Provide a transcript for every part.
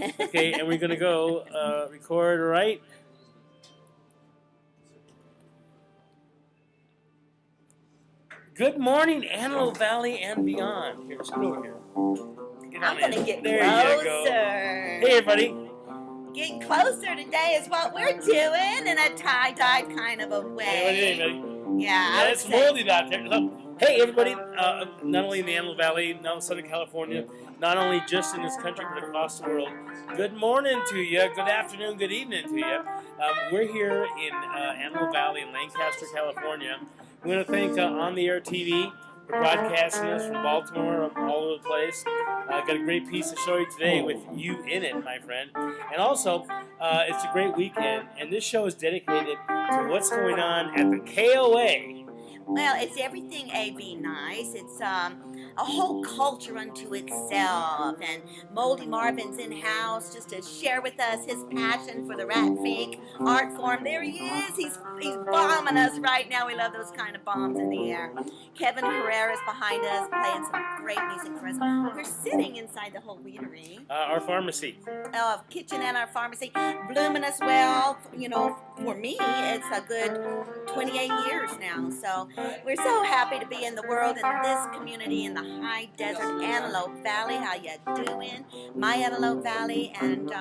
Okay, and we're going to go record right. Good morning, Antelope Valley and beyond. Here, scoot over here. I'm going to get there closer. You go. Hey, everybody. Getting closer today is what we're doing in a tie-dyed kind of a way. Hey, what do you think, buddy? Yeah, it's moldy out there. So, hey, everybody. Not only in the Antelope Valley, not in Southern California, not only just in this country, but across the world. Good morning to you. Good afternoon. Good evening to you. We're here in Antelope Valley in Lancaster, California. We want to thank On the Air TV for broadcasting us from Baltimore, all over the place. Got a great piece to show you today with you in it, my friend. And also, it's a great weekend, and this show is dedicated to what's going on at the KOA. Well, it's everything AV nice. It's a whole culture unto itself. And Moldy Marvin's in house just to share with us his passion for the rat fink art form. There he is. He's bombing us right now. We love those kind of bombs in the air. Kevin Herrera's behind us playing some great music for us. We're sitting inside the whole weedery. Our pharmacy. Kitchen and our pharmacy. Blooming us well. You know, for me, it's a good 28 years now. So we're so happy to be in the world, in this community, in the high desert Antelope Valley. How you doing? My Antelope Valley, and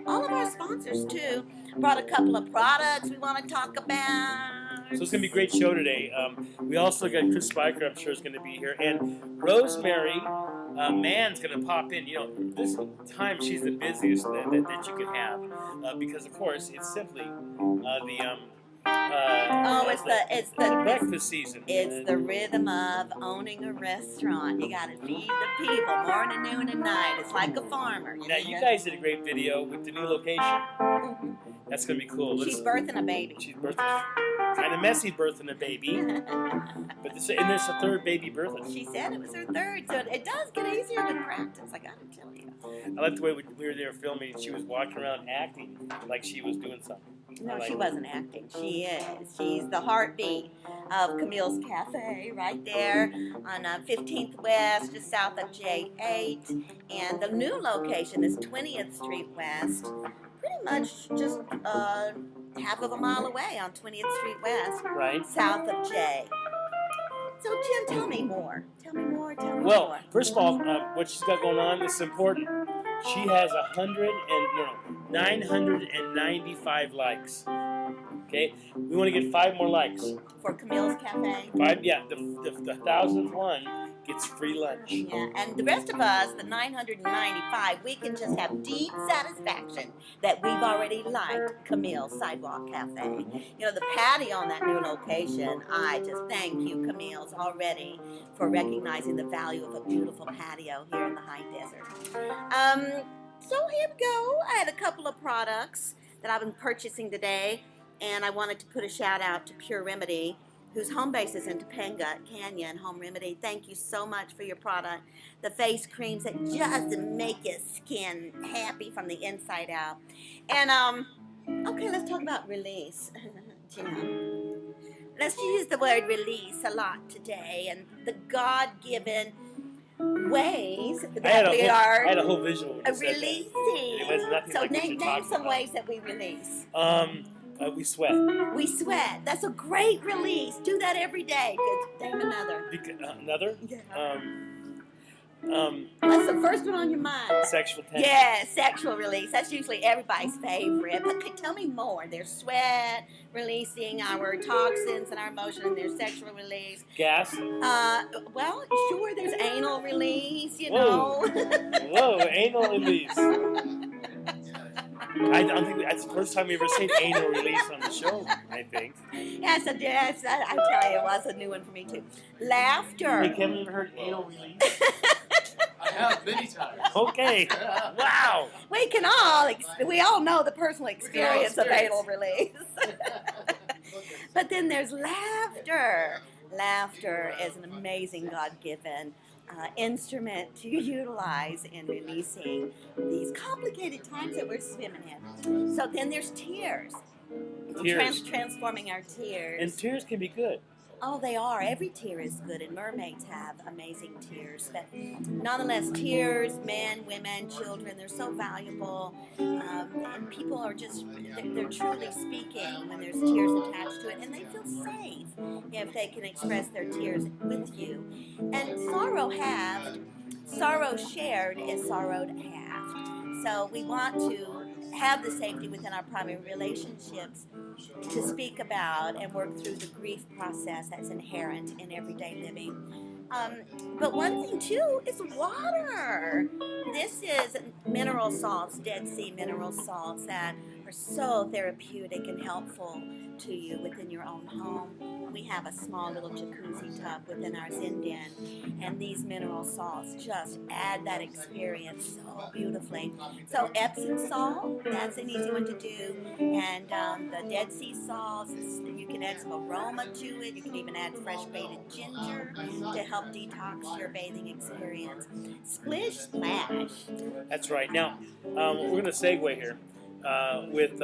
all of our sponsors too. Brought a couple of products we want to talk about. So it's going to be a great show today. We also got Chris Spiker, I'm sure, is going to be here. And Rosemary Mann's going to pop in. You know, this time she's the busiest that you could have. Because, of course, it's simply it's the breakfast season. It's the rhythm of owning a restaurant. You got to feed the people morning, noon, and night. It's like a farmer. Now, you guys did a great video with the new location. Mm-hmm. That's going to be cool. She's birthing a baby. She's birthing kind of messy birthing a baby. But this a third baby birthing. She said it was her third, so it does get easier with practice, I got to tell you. I like the way we were there filming. She was walking around acting like she was doing something. No, she wasn't acting. She is. She's the heartbeat of Camille's Cafe right there on 15th West, just south of J8. And the new location is 20th Street West, pretty much just half of a mile away on 20th Street West, right, south of J. So, Jim, tell me more. Tell me more. Well, first of all, what she's got going on, this is important. She has 995 likes. Okay, we want to get 5 more likes for Camille's Cafe. 5, yeah. The 1,000th one gets free lunch. Yeah, and the rest of us, the 995, we can just have deep satisfaction that we've already liked Camille's Sidewalk Cafe. You know, the patio on that new location, I just thank you, Camille's, already for recognizing the value of a beautiful patio here in the high desert. So here we go. I had a couple of products that I've been purchasing today, and I wanted to put a shout out to Pure Remedy, whose home base is in Topanga Canyon. Home Remedy, thank you so much for your product. The face creams that just make your skin happy from the inside out. And, okay, let's talk about release. Jim, let's use the word release a lot today, and the God-given ways that we are I had a whole visual releasing. So name some ways that we release. We sweat. We sweat. That's a great release. Do that every day. Good. Name another. Another? Yeah. What's the first one on your mind? Sexual tension. Yeah, sexual release. That's usually everybody's favorite. But tell me more. There's sweat, releasing our toxins and our emotion, and there's sexual release. Gas? Well, sure, there's anal release, you know. Whoa, anal release. I don't think that's the first time we ever seen anal release on the show, I think. Yes, I tell you, it was a new one for me, too. Laughter. Hey, Kevin, you ever heard anal release? I have many times. Okay. Wow. We all know the personal experience of anal release. But then there's laughter. Laughter is an amazing God-given instrument to utilize in releasing these complicated times that we're swimming in. So then there's tears. Tears. Transforming our tears. And tears can be good. Oh, they are. Every tear is good, and mermaids have amazing tears. But nonetheless, tears, men, women, children, they're so valuable. And people are just, they're truly speaking when there's tears attached to it. And they feel safe if they can express their tears with you. And sorrow shared is sorrowed halved. So we want to have the safety within our primary relationships to speak about and work through the grief process that's inherent in everyday living. But one thing too is water. This is mineral salts, Dead Sea mineral salts that are so therapeutic and helpful to you within your own home. We have a small little jacuzzi tub within our Zen den, and these mineral salts just add that experience so beautifully. So Epsom salt, that's an easy one to do, and the Dead Sea salts, you can add some aroma to it. You can even add fresh grated ginger to help detox your bathing experience. Splish splash. That's right. Now, we're going to segue here with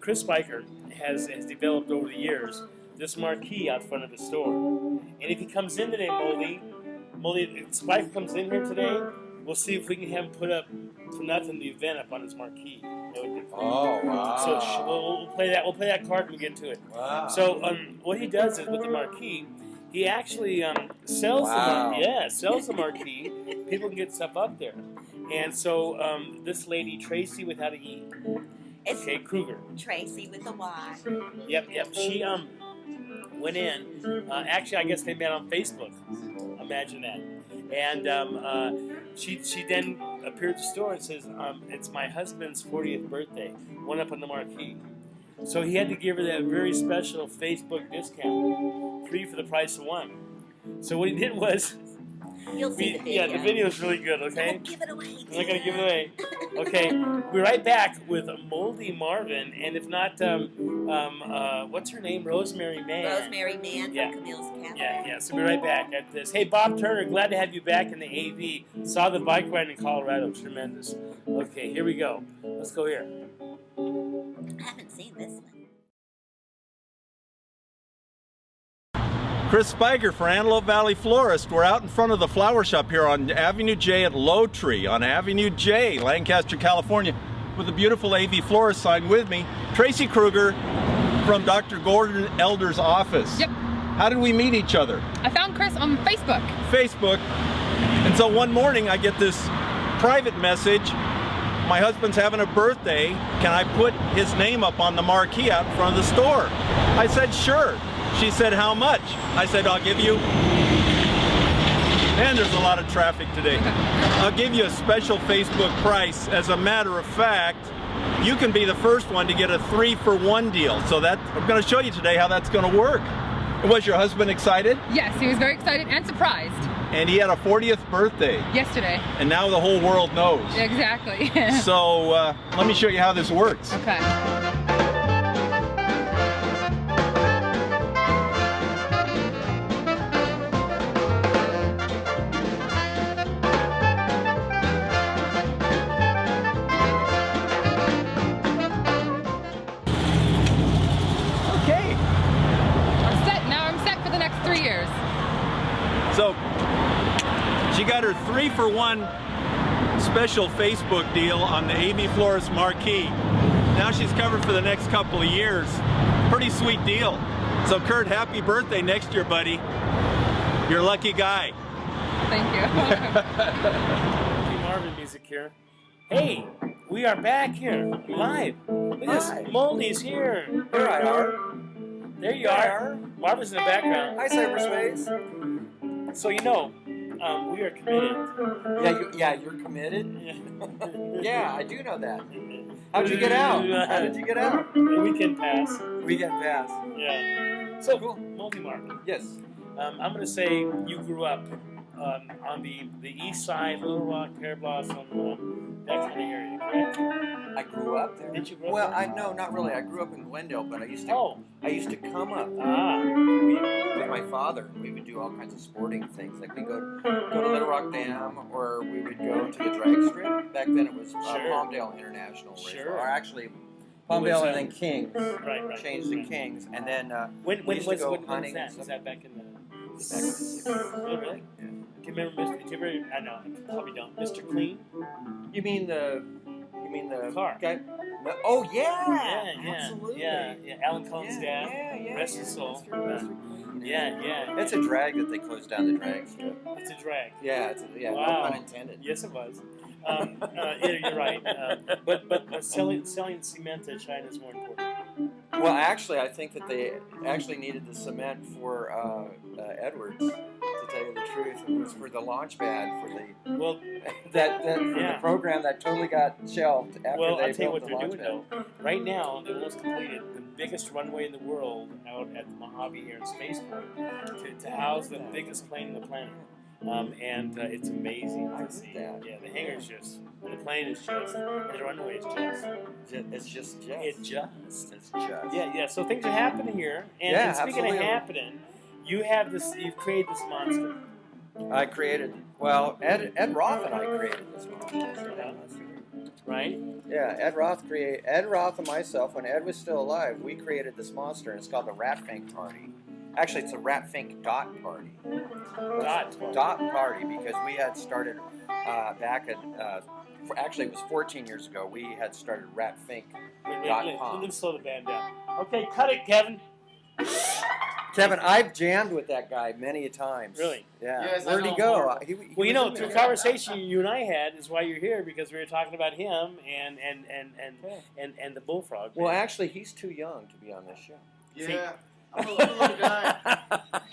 Chris Spiker has developed over the years this marquee out front of the store. And if he comes in today, Moldy, if Spiker comes in here today, we'll see if we can have him put up for nothing the event up on his marquee. Oh, wow. So we'll play that. We'll play that card when we get to it. Wow. So what he does is with the marquee, he actually sells sells the marquee. People can get stuff up there. And so this lady, Tracy without an E. It's Okay, Kruger. Tracy with a Y. Yep. She went in. Actually, I guess they met on Facebook. Imagine that. And she then appeared at the store and says, "It's my husband's 40th birthday. Went up on the marquee." So he had to give her that very special Facebook discount, 3 for the price of 1. So what he did was, You'll see the video. yeah, the video is really good. Okay. Don't give it away. I'm not gonna give it away. Okay, we'll be right back with Moldy Marvin, and if not, what's her name? Rosemary Mann. Rosemary Mann Yeah. from Camille's Cafe. Yeah. So we'll be right back at this. Hey, Bob Turner, glad to have you back in the AV. Saw the bike ride in Colorado, tremendous. Okay, here we go. Let's go here. I haven't seen this one. Chris Spiker for Antelope Valley Florist. We're out in front of the flower shop here on Avenue J at Lowtree on Avenue J, Lancaster, California, with a beautiful AV Florist sign with me, Tracy Kruger from Dr. Gordon Elder's office. Yep. How did we meet each other? I found Chris on Facebook. Facebook. And so one morning I get this private message. My husband's having a birthday. Can I put his name up on the marquee out in front of the store? I said, sure. She said, how much? I said, I'll give you, and there's a lot of traffic today. I'll give you a special Facebook price. As a matter of fact, you can be the first one to get a 3-for-1 deal. So that I'm going to show you today how that's going to work. Was your husband excited? Yes, he was very excited and surprised. And he had a 40th birthday. Yesterday. And now the whole world knows. Exactly. So let me show you how this works. Okay. So she got her 3-for-1 special Facebook deal on the AV Florist marquee. Now she's covered for the next couple of years. Pretty sweet deal. So Kurt, happy birthday next year, buddy. You're a lucky guy. Thank you. Moldy Marvin music here. Hey, we are back here live. Look at this. Moldy's here. Here I are. There you are. Marvin's in the background. Hi, cyberspace. So you know, we are committed. You're committed? Yeah, I do know that. How'd you get out? How did you get out? Weekend pass. Weekend pass. Yeah. So Cool. Moldy Marvin. Yes. I'm going to say you grew up on the east side, Little Rock, Pear Blossom, that kind of area, correct? I grew up there. Did you grow up Well, there? no, not really. I grew up in Glendale, but I used to Oh. come up with my father. We would do all kinds of sporting things. Like we go to Little Rock Dam, or we would go to the drag strip. Back then it was Sure. Palmdale International Race. Sure. Or actually, Palmdale and then Kings. Right. Changed to Kings, and then When we used to go when was hunting. that? and Was stuff. that back in the? Back in the 60s. Oh, really? Do you remember Mr. Do you ever, I know, I probably don't. Mr. Clean? You mean the Car. guy? No, oh Yeah. absolutely. Yeah. Alan Cohn's dad. Yeah. Rest his soul. Mr. Clean. Yeah. It's a drag that they closed down the drag strip. It's a drag. Yeah, no Wow. pun intended. Yes, it was. You're right. But selling cement at China is more important. Well, actually, I think that they actually needed the cement for Edwards. To tell you the truth, it was for the launch pad for the Well, the program that totally got shelved after well, they I'll tell you built what the they're launch doing pad. though. Right now, they almost completed the biggest runway in the world out at the Mojave here in Spaceport to house the biggest plane on the planet. And it's amazing to see. that. Yeah, the hangar's just, and the plane is just, and the runway is just. It's just. It's just. It's just. Yeah. So things are happening here, and, Yeah, and speaking absolutely. of happening, you've created this monster. I created. Well, Ed Roth and I created this monster. Right? Yeah, Ed Roth and myself, when Ed was still alive, we created this monster, and it's called the Rat Fink Party. Actually, it's a Rat Fink Dot Party. Dot Party, because we had started back at, actually it was 14 years ago, we had started ratfink.com. Let's slow the band down. Okay, cut it, Kevin. Kevin, I've jammed with that guy many a times. Really? Yeah. Yes, I Where'd he know go? Marvel. He Well, was you know, in through there. the conversation you and I had is why you're here, because we were talking about him and the bullfrog. Well, actually, he's too young to be on this show. Yeah. I'm a little guy.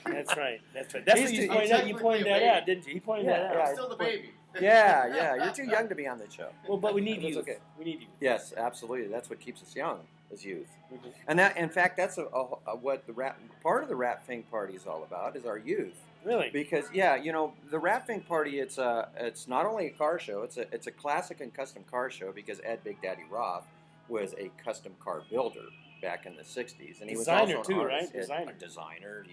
That's right. That's what you pointed out. You pointed that out, didn't you? He pointed that out. I'm still the baby. Yeah, you're too young to be on this show. Well, but we need That's you. okay. We need you. Yes, absolutely. That's what keeps us young, is youth. Mhm. And that, in fact, that's what part of the Rat Fink Party is all about, is our youth. Really? Because the Rat Fink Party, it's not only a car show, it's a classic and custom car show, because Ed Big Daddy Roth was a custom car builder back in the 60s, and he was Designer also an too, artist. right? A designer.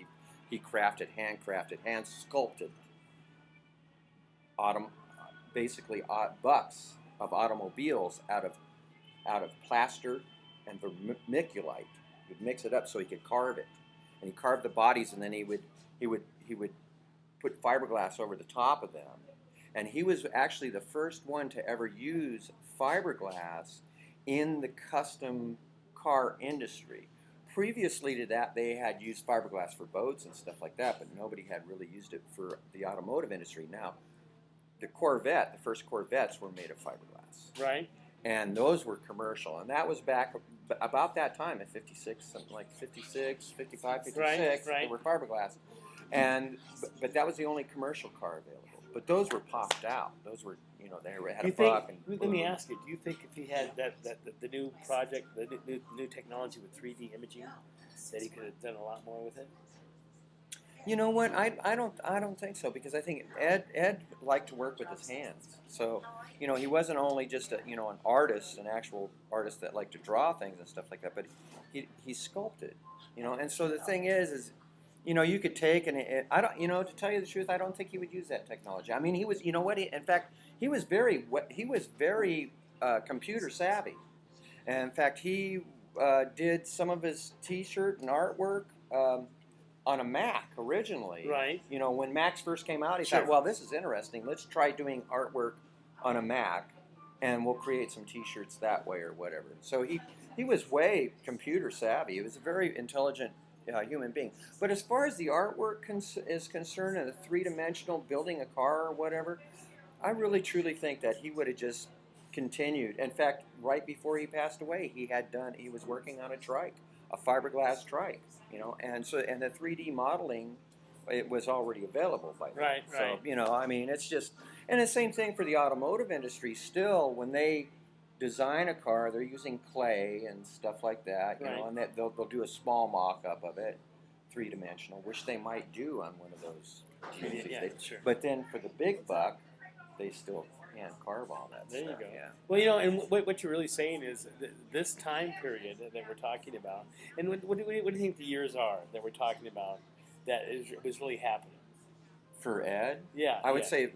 He handcrafted, hand sculpted basically bucks of automobiles out of plaster and vermiculite. He'd mix it up so he could carve it, and he carved the bodies, and then he would put fiberglass over the top of them. And he was actually the first one to ever use fiberglass in the custom car industry. Previously to that, they had used fiberglass for boats and stuff like that, but nobody had really used it for the automotive industry. Now, the first Corvettes were made of fiberglass. Right. And those were commercial. And that was back about that time at 56, something like 56, 55, 56. Right. They were fiberglass. But that was the only commercial car available. But those were popped out. Those were, they had a buck. Let me ask you, do you think if he had the new project, the new technology with 3D imaging, that he could have done a lot more with it? You know what? I don't think so, because I think Ed liked to work with his hands. So, he wasn't only just an artist, an actual artist that liked to draw things and stuff like that, but he sculpted, And so the thing is you could take I don't, to tell you the truth, I don't think he would use that technology. I mean, he was, in fact, he was very computer savvy. And in fact, he did some of his T-shirt and artwork on a Mac originally. Right. When Macs first came out, he Sure. thought, well, this is interesting. Let's try doing artwork on a Mac, and we'll create some T-shirts that way or whatever. So he was way computer savvy. He was a very intelligent human being. But as far as the artwork is concerned, and the three-dimensional building a car or whatever, I really truly think that he would have just continued. In fact, right before he passed away, he was working on a trike, a fiberglass trike, and the 3D modeling, it was already available by then. Right. So, I mean, it's just, and the same thing for the automotive industry. Still, when they design a car, they're using clay and stuff like that, and that they'll do a small mock-up of it, three-dimensional, which they might do on one of those TVs. Yeah, sure. But then for the big buck, they still hand carve all that There stuff. you go. Yeah. Well, and what you're really saying is this time period that we're talking about, and what do you think the years are that we're talking about that was really happening? For Ed? Yeah. I would say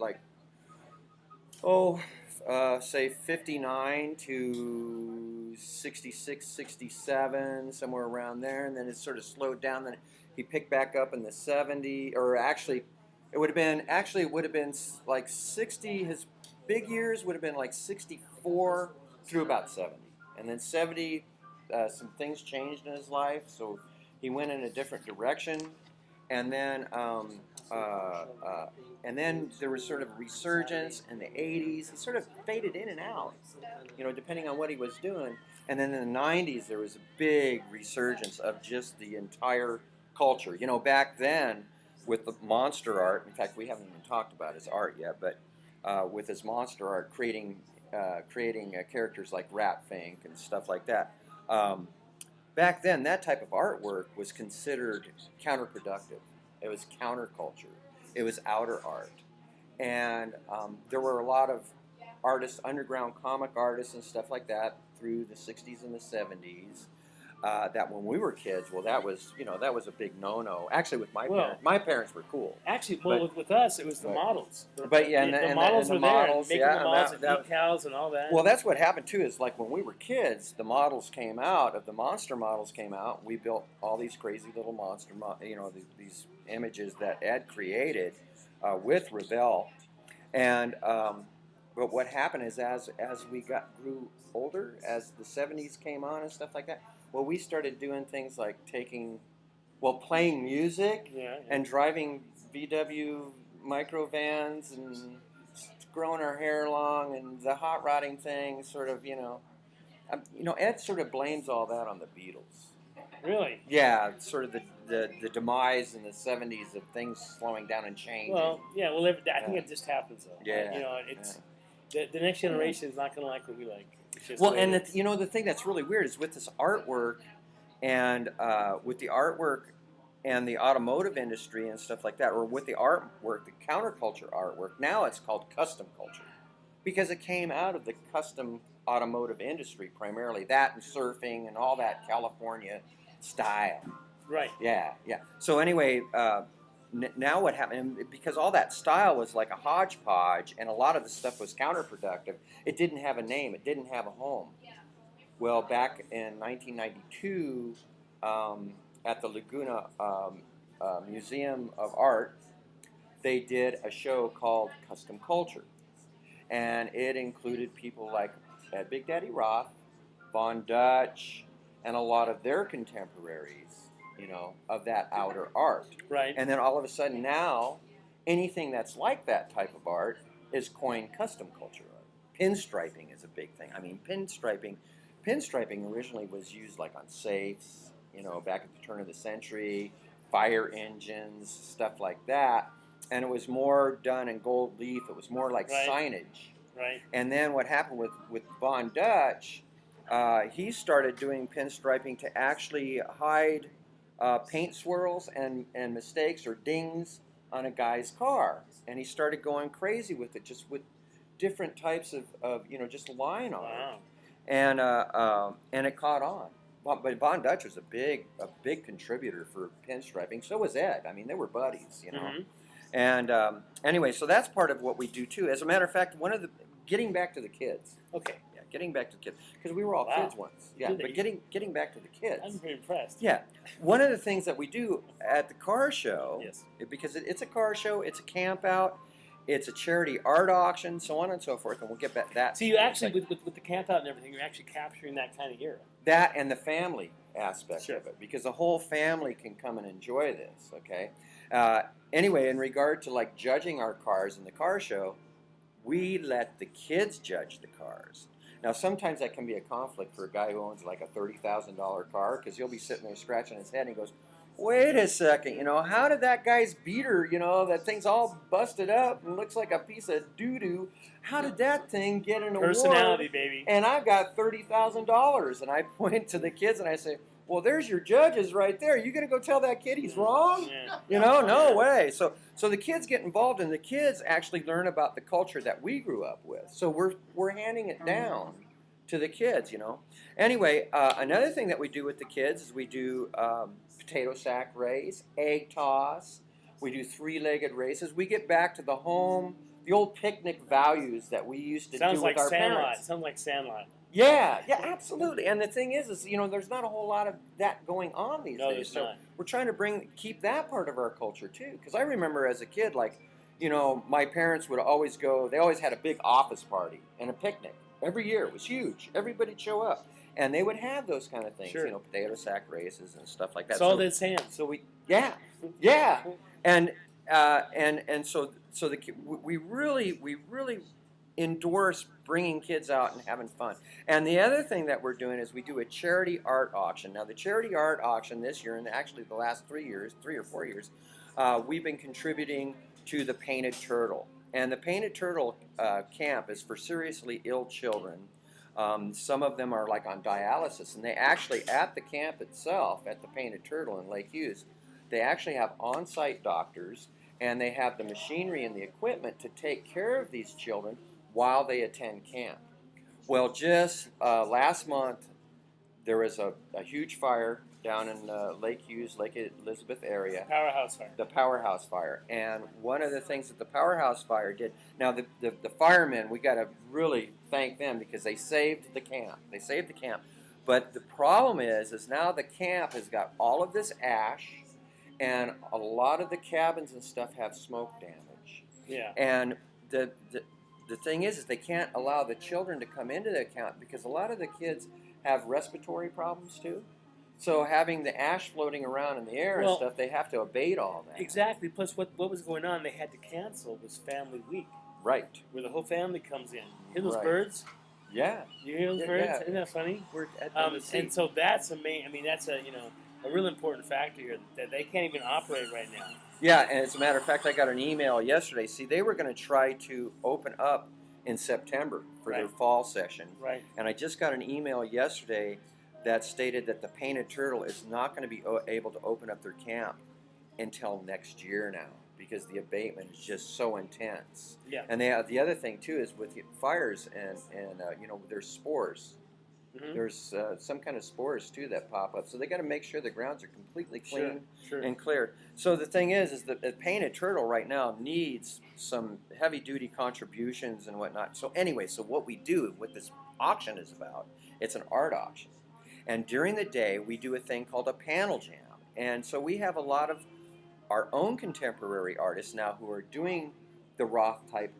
say 59 to 66, 67, somewhere around there, and then it sort of slowed down. Then he picked back up in the 70s, or actually, it would have been like 60. His big years would have been like 64 through about 70, and then 70, some things changed in his life, so he went in a different direction, and then there was sort of resurgence in the 80s. He sort of faded in and out, depending on what he was doing. And then in the 90s, there was a big resurgence of just the entire culture. Back then, with the monster art, in fact, we haven't even talked about his art yet, but with his monster art, creating characters like Rat Fink and stuff like that. Back then, that type of artwork was considered counterproductive. It was counterculture. It was outer art. And there were a lot of artists, underground comic artists and stuff like that through the 60s and the 70s. That when we were kids, that was a big no-no. Actually, with my parents were cool. Actually, with us, it was the models. But yeah, the models were there, making the models and that decals and all that. Well, that's what happened too. Is like when we were kids, the models came out. The monster models came out. We built all these crazy little monster, these images that Ed created with Revell. And but what happened is as we grew older, as the 70s came on and stuff like that. Well, we started doing things like playing music and driving VW microvans and growing our hair long and the hot rodding thing, sort of, Ed sort of blames all that on the Beatles. Really? Yeah, sort of the demise in the 70s of things slowing down and changing. Well, yeah, I think it just happens though. Yeah. It's the next generation is not going to like what we like. Well, and the thing that's really weird is with this artwork, and with the artwork and the automotive industry and stuff like that, or with the artwork, the counterculture artwork. Now it's called custom culture because it came out of the custom automotive industry primarily. That and surfing and all that California style. Right. Yeah. So anyway. Now what happened, because all that style was like a hodgepodge and a lot of the stuff was counterproductive, it didn't have a name, it didn't have a home. Well, back in 1992, at the Laguna Museum of Art, they did a show called Custom Culture. And it included people like Ed Big Daddy Roth, Von Dutch, and a lot of their contemporaries, of that outer art. Right. And then all of a sudden now, anything that's like that type of art is coined custom culture art. Pinstriping is a big thing. I mean, pinstriping originally was used like on safes, back at the turn of the century, fire engines, stuff like that. And it was more done in gold leaf. It was more like signage. Right. And then what happened with Von Dutch, he started doing pinstriping to actually hide paint swirls and mistakes or dings on a guy's car. And he started going crazy with it, just with different types of just line art. Wow. And it caught on. But Von Dutch was a big contributor for pinstriping. So was Ed. I mean, they were buddies, Mm-hmm. And anyway, so that's part of what we do too. As a matter of fact, getting back to the kids. Okay. Yeah, getting back to the kids, because we were all kids once. Yeah, but getting back to the kids. I'm very impressed. Yeah, one of the things that we do at the car show, yes, because it's a car show, it's a camp out, it's a charity art auction, so on and so forth, and we'll get back to that. So you actually, with the camp out and everything, you're actually capturing that kind of era. That and the family aspect of it, because the whole family can come and enjoy this, okay? Anyway, in regard to like judging our cars in the car show, we let the kids judge the cars. Now, sometimes that can be a conflict for a guy who owns like a $30,000 car, because he'll be sitting there scratching his head and he goes, wait a second, how did that guy's beater, that thing's all busted up and looks like a piece of doo-doo, how did that thing get an award? Personality, baby. And I've got $30,000. And I point to the kids and I say, well, there's your judges right there. You gonna go tell that kid he's wrong? Yeah. No way. So the kids get involved, and the kids actually learn about the culture that we grew up with. So we're handing it down to the kids, Anyway, another thing that we do with the kids is we do potato sack race, egg toss. We do three-legged races. We get back to the home, the old picnic values that we used to do with our parents. Sounds like Sandlot. Yeah, yeah, absolutely. And the thing is you know, there's not a whole lot of that going on these No, days. there's So not. we're trying to keep that part of our culture too. Because I remember as a kid, like, you know, my parents would always go. They always had a big office party and a picnic every year. It was huge. Everybody'd show up, and they would have those kind of things. Sure. You know, potato sack races and stuff like that. Salted sand. So yeah, yeah, and we really endorse bringing kids out and having fun. And the other thing that we're doing is we do a charity art auction. Now, the charity art auction this year, and actually the last 3 or 4 years, we've been contributing to the Painted Turtle. And the Painted Turtle camp is for seriously ill children. Some of them are like on dialysis, and they actually, at the camp itself, at the Painted Turtle in Lake Hughes, they actually have on-site doctors, and they have the machinery and the equipment to take care of these children while they attend camp. Well, just last month, there was a huge fire down in Lake Hughes, Lake Elizabeth area. Powerhouse fire. The powerhouse fire. And one of the things that the powerhouse fire did, now the firemen, we got to really thank them because they saved the camp. They saved the camp. But the problem is now the camp has got all of this ash, and a lot of the cabins and stuff have smoke damage. Yeah. And the thing is they can't allow the children to come into the camp because a lot of the kids have respiratory problems too. So having the ash floating around in the air and stuff, they have to abate all that. Exactly. Plus, what was going on? They had to cancel was Family Week, Right. where the whole family comes in. Hear those Right. birds? Yeah. You hear those Yeah, birds? yeah. Isn't that funny? We're at the And so that's amazing. I mean, that's a real important factor here that they can't even operate right now. Yeah, and as a matter of fact, I got an email yesterday. See, they were going to try to open up in September for their fall session. Right. And I just got an email yesterday that stated that the Painted Turtle is not going to be able to open up their camp until next year now because the abatement is just so intense. Yeah. And the other thing too is with the fires and there's spores. Mm-hmm. There's some kind of spores too that pop up, so they got to make sure the grounds are completely clean Sure. and clear. So the thing is that the Painted Turtle right now needs some heavy-duty contributions and whatnot. So anyway, so what we do, what this auction is about, it's an art auction, and during the day we do a thing called a panel jam, and so we have a lot of our own contemporary artists now who are doing the Roth type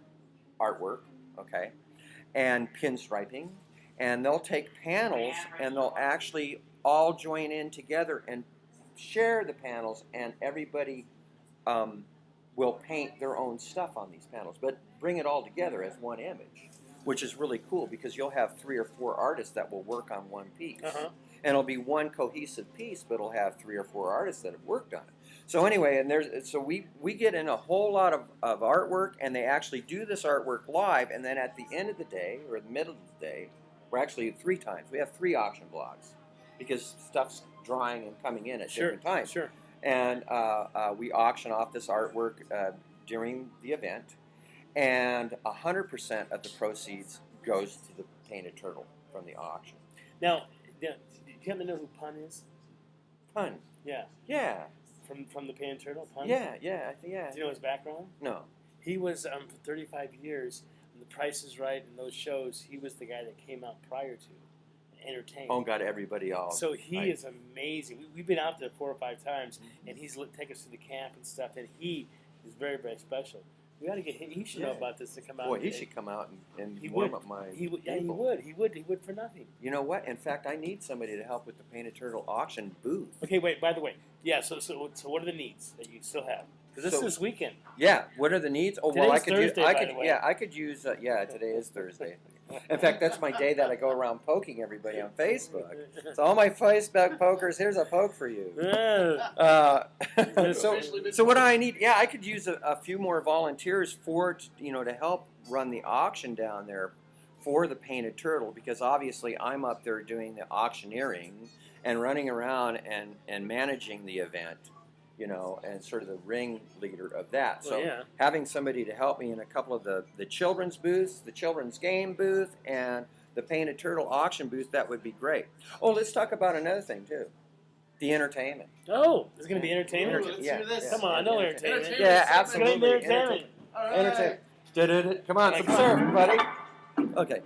artwork, okay, and pinstriping. And they'll take panels and they'll actually all join in together and share the panels, and everybody will paint their own stuff on these panels, but bring it all together as one image, which is really cool because you'll have 3 or 4 artists that will work on one piece. Uh-huh. And it'll be one cohesive piece, but it'll have 3 or 4 artists that have worked on it. So anyway, we get in a whole lot of artwork, and they actually do this artwork live, and then at the end of the day, or the middle of the day, we're actually 3 times. We have 3 auction blocks because stuff's drying and coming in at different times. Sure. And we auction off this artwork during the event, and 100% of the proceeds goes to the Painted Turtle from the auction. Now, do you happen to know who Pun is? Pun. Yeah. Yeah. From the Painted Turtle? Pun? Yeah. Do you know his background? No. He was, for 35 years, on The Price is Right and those shows, he was the guy that came out prior to entertain. Oh, got everybody all. So he is amazing. We've been out there 4 or 5 times, and he's taken us to the camp and stuff, and he is very, very special. We got to get him. He should know about this to come out. Boy, he should come out and he warm would. up my He would. Yeah, table. He would for nothing. You know what? In fact, I need somebody to help with the Painted Turtle auction booth. Okay, wait. By the way, yeah. So what are the needs that you still have? Because this is this weekend. Yeah. What are the needs? Oh, Today's well, I could Thursday, use. by the way. I could use. Yeah, today is Thursday. In fact, that's my day that I go around poking everybody on Facebook. So all my Facebook pokers, here's a poke for you. So what do I need? Yeah, I could use a few more volunteers to help run the auction down there for the Painted Turtle, because obviously I'm up there doing the auctioneering and running around and managing the event, and sort of the ringleader of that. So having somebody to help me in a couple of the children's booths, the children's game booth, and the Painted Turtle auction booth, that would be great. Oh, let's talk about another thing, too. The entertainment. Oh, there's going to be entertainment? Ooh, let's hear this. Come on, no entertainment. Yeah, absolutely. Entertainment. All right. Entertainment. Come on, some surf, buddy. Okay.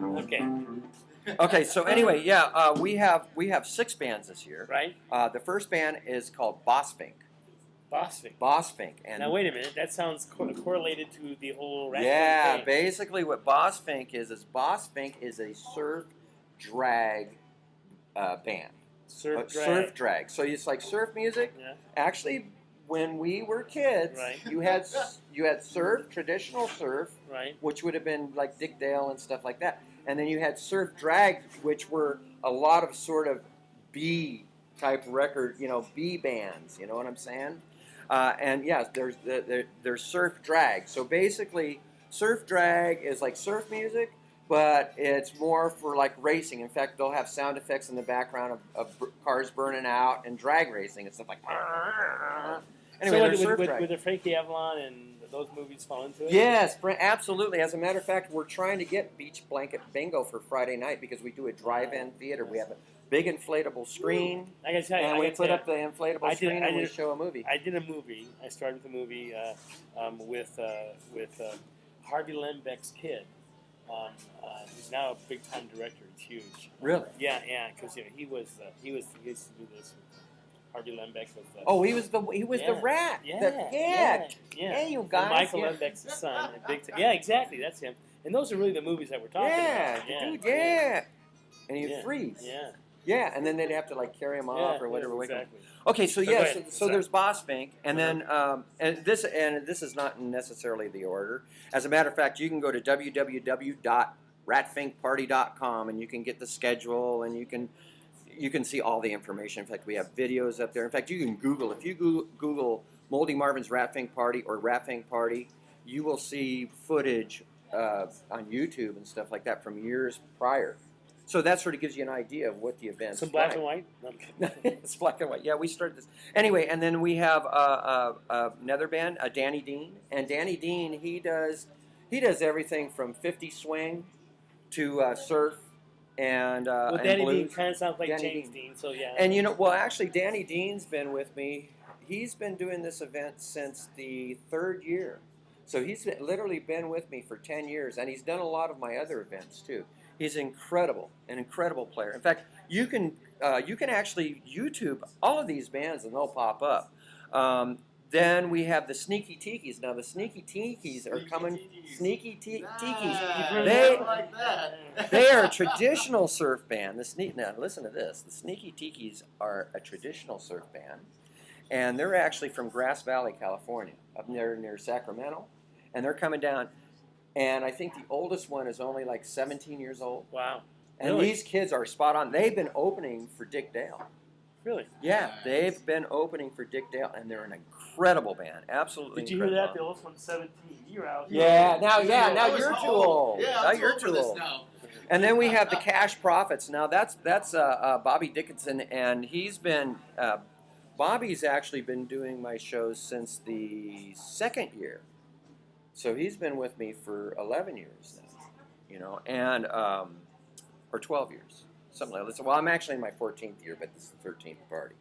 Okay, so anyway, yeah, we have 6 bands this year. Right? The first band is called Boss Fink. Boss Fink. And now wait a minute. That sounds correlated to the whole rat yeah, thing. basically what Boss Fink is Boss Fink is a surf drag band. Surf drag. So it's like surf music. Yeah. Actually, when we were kids, Right. you had surf, traditional surf, Right. which would have been like Dick Dale and stuff like that. And then you had surf drag, which were a lot of sort of B type record, B bands. You know what I'm saying? And yes, there's surf drag. So basically, surf drag is like surf music, but it's more for like racing. In fact, they'll have sound effects in the background of cars burning out and drag racing and stuff like that. Anyway, so there's surf drag. would the Frankie Avalon and those movies fall into it? Yes, absolutely. As a matter of fact, we're trying to get Beach Blanket Bingo for Friday night because we do a drive-in theater. We have a big inflatable screen, I can tell you, and we put up the inflatable screen and we show a movie. I did a movie. I started with a movie with Harvey Lembeck's kid. He's now a big-time director. He's huge. Really? Yeah, because he used to do this. Harvey Lembeck was. He was the rat. Yeah, you guys. And Michael Lembeck's the son. Yeah, exactly. That's him. And those are really the movies that we're talking about. Dude, yeah. And he'd freeze. Yeah. Yeah, and then they'd have to like carry him off or whatever. Exactly. Okay, so So there's Boss Fink, and then and this is not necessarily the order. As a matter of fact, you can go to www.ratfinkparty.com and you can get the schedule and you can see all the information. In fact, we have videos up there. In fact, you can Google, if you Google Moldy Marvin's Rat Fink Party or Rat Fink Party, you will see footage on YouTube and stuff like that from years prior. So that sort of gives you an idea of what the event's Some black like. and white? No, I'm kidding. It's black and white. Yeah, we started this. Anyway, and then we have another band, Danny Dean. And Danny Dean, he does everything from 50 swing to surf and and Danny blues. Dean kind of sounds like Danny James Dean, so yeah. And actually, Danny Dean's been with me. He's been doing this event since the 3rd year. So he's literally been with me for 10 years, and he's done a lot of my other events too. He's an incredible player. In fact, you can actually YouTube all of these bands and they'll pop up. Then we have the Sneaky Tikis. Now the Sneaky Tikis are coming. Sneaky Tikis. They are a traditional surf band. Now listen to this. The Sneaky Tikis are a traditional surf band, and they're actually from Grass Valley, California, up near Sacramento, and they're coming down. And I think the oldest one is only like 17 years old. Wow. And really? These kids are spot on. They've been opening for Dick Dale. Really? Yeah, they've been opening for Dick Dale, and they're an incredible band. Absolutely. Did you hear that? The oldest one's 17. You're out. Yeah, now you're too old. Yeah, now you're too old. And then we have the Cash Profits. Now that's Bobby Dickinson, and he's been Bobby's actually been doing my shows since the 2nd year. So he's been with me for 11 years now, and or 12 years, something like that. Well, I'm actually in my 14th year, but this is the 13th party.